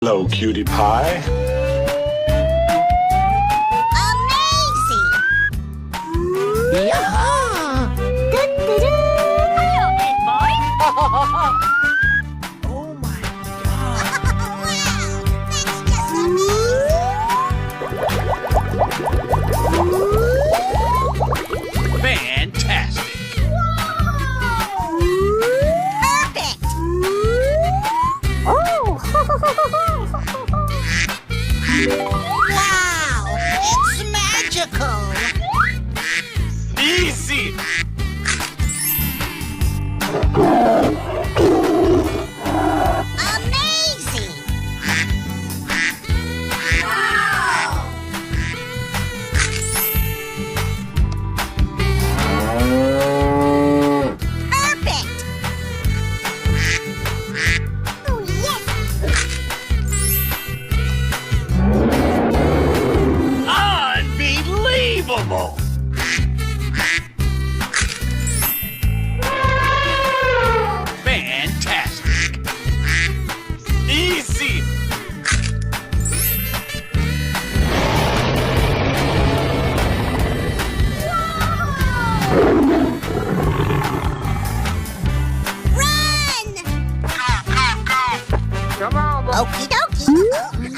Hello, cutie pie. Amazing! Yaha! Hello, big boy! Oh my God! Wow! That's just amazing! Fantastic! Perfect! Wow! It's magical! Easy! Amazing! Wow! Perfect! Oh, yes! Unbelievable! Fantastic! Easy! Run! Come on, boy. Okie dokie. I love it.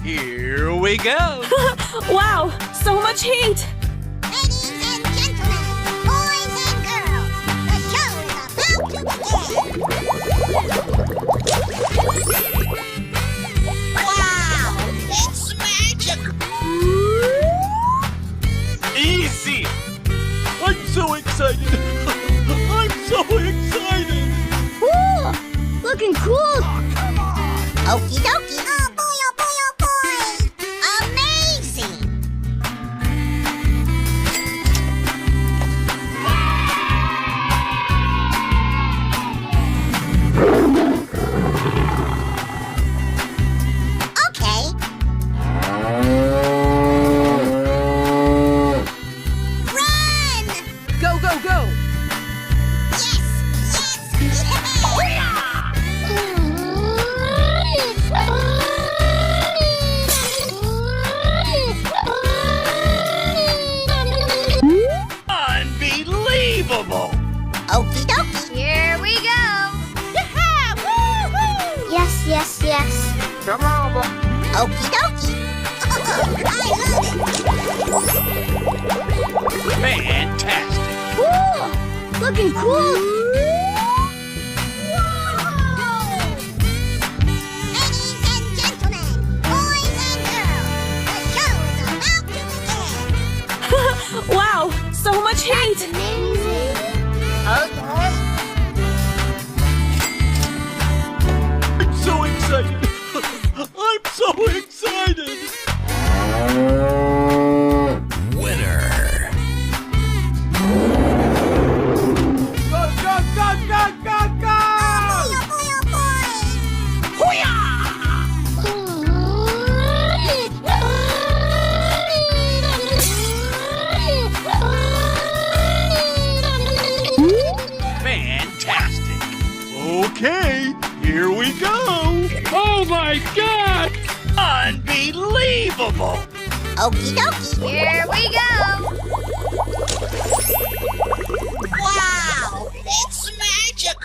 Here we go! Wow, so much heat! Ladies and gentlemen, boys and girls, the show is about to begin. Wow, it's magic. Easy! I'm so excited! I'm so excited! Looking cool! Okie dokie. Oh boy, oh boy, oh boy. Amazing. Okay. Run! Go, go, go! Yes, yes, Unbelievable! Okie dokie. Here we go! Yeah, woo-hoo. Yes, yes, yes. Come on, boy. Okie dokie. I love it. Fantastic! Ooh, looking cool! Ladies and gentlemen, boys and girls, the show is about to begin. Wow, so much heat! I'm so excited! I'm so excited! Winner! Go, go, go, go, go, go! Oh boy, oh boy. Fantastic! Okay, here we go! Oh my God! Unbelievable! Okie dokie. Here we go! Wow, it's magic.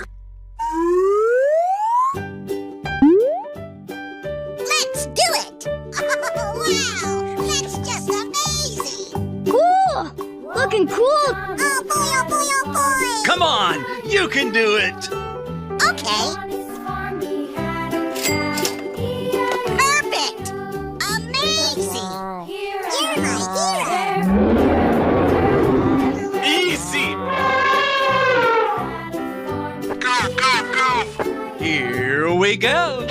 Let's do it. Wow, that's just amazing. Cool! Looking cool! Oh boy, oh boy, oh boy. Come on, you can do it! Okay. Perfect. Amazing. You're my hero. Easy! Go, go, go! Here we go!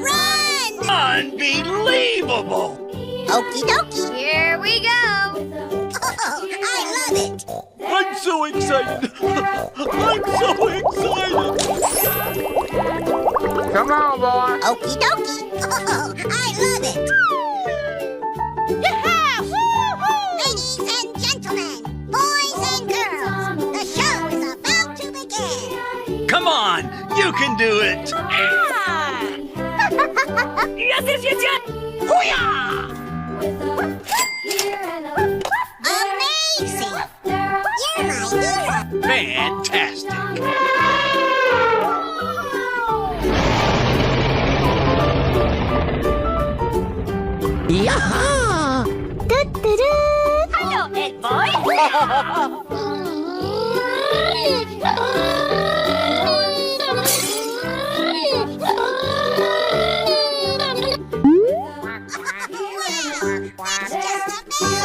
Run. Unbelievable! Okie dokie. Here we go! Oh, I love it. I'm so excited! Okie dokie. Oh, I love it. Ladies and gentlemen, boys and girls, the show is about to begin. Come on, you can do it. Amazing! You're my hero. Fantastic. Yaha! Hello, Ed Boy.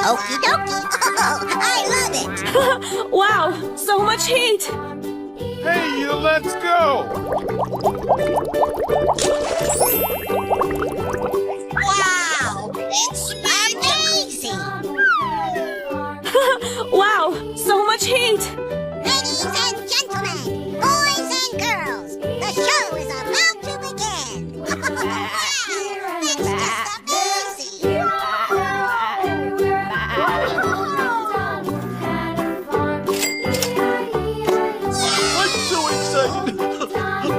Okie dokie. Oh, I love it. Wow, so much heat. Hey, let's go. Wow, it's amazing. Wow, so much heat. Ladies and gentlemen, boys and girls, the show is about to begin. Wow, it's just amazing. I'm so excited.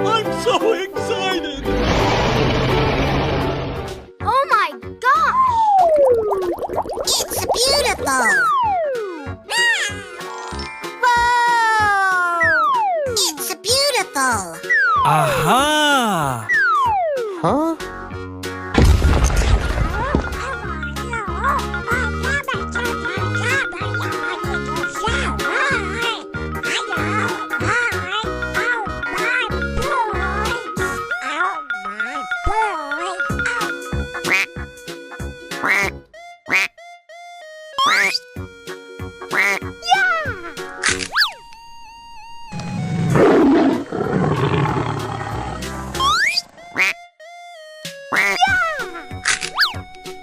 I'm so excited. Oh my gosh! It's beautiful! Whoa! It's beautiful! Aha! Huh?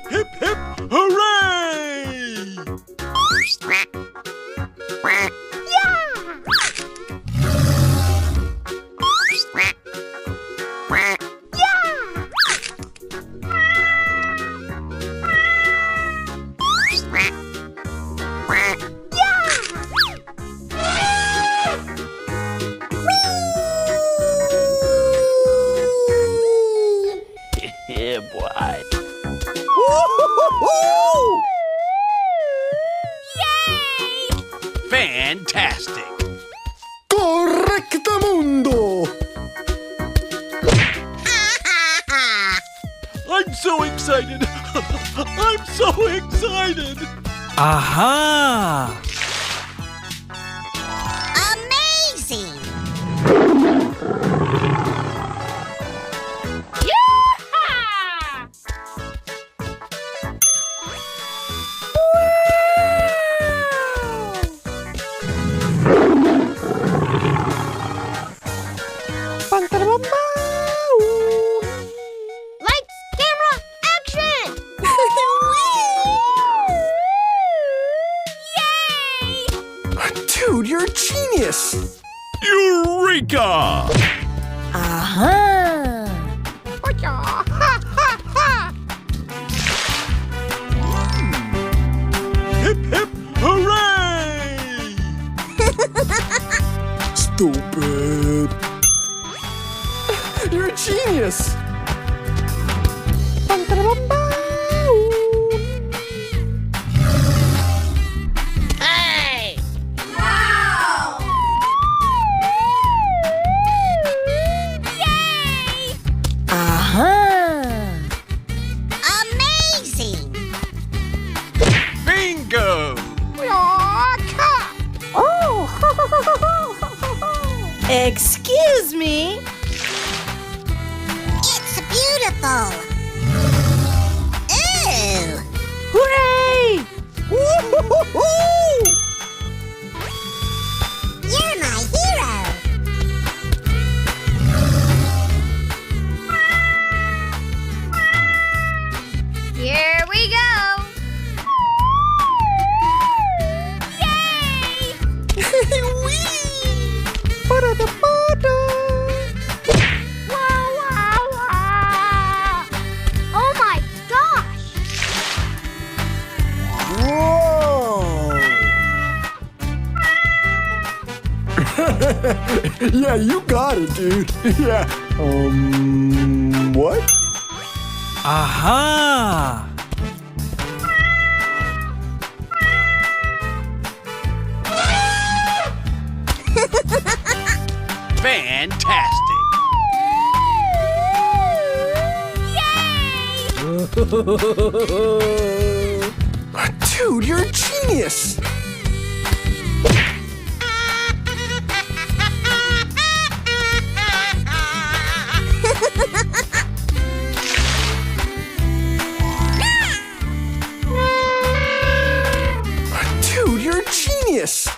Hip, hip, hooray! Yeah, boy. Fantastic. Correctamundo! I'm so excited. I'm so excited. Aha! Amazing! Lights, camera, action! Dude, you're a genius! Eureka! Hip, hip, hooray! Stupid! You're a genius! Hey! Wow! Yay! Amazing! Bingo! Excuse me. It's beautiful! Ooh! Hooray! You're my hero! Here we go! Yay! Wow, wow, wow! Yeah, you got it, dude. Yeah. What? Aha! Fantastic. Dude, you're a genius. Dude, you're a genius.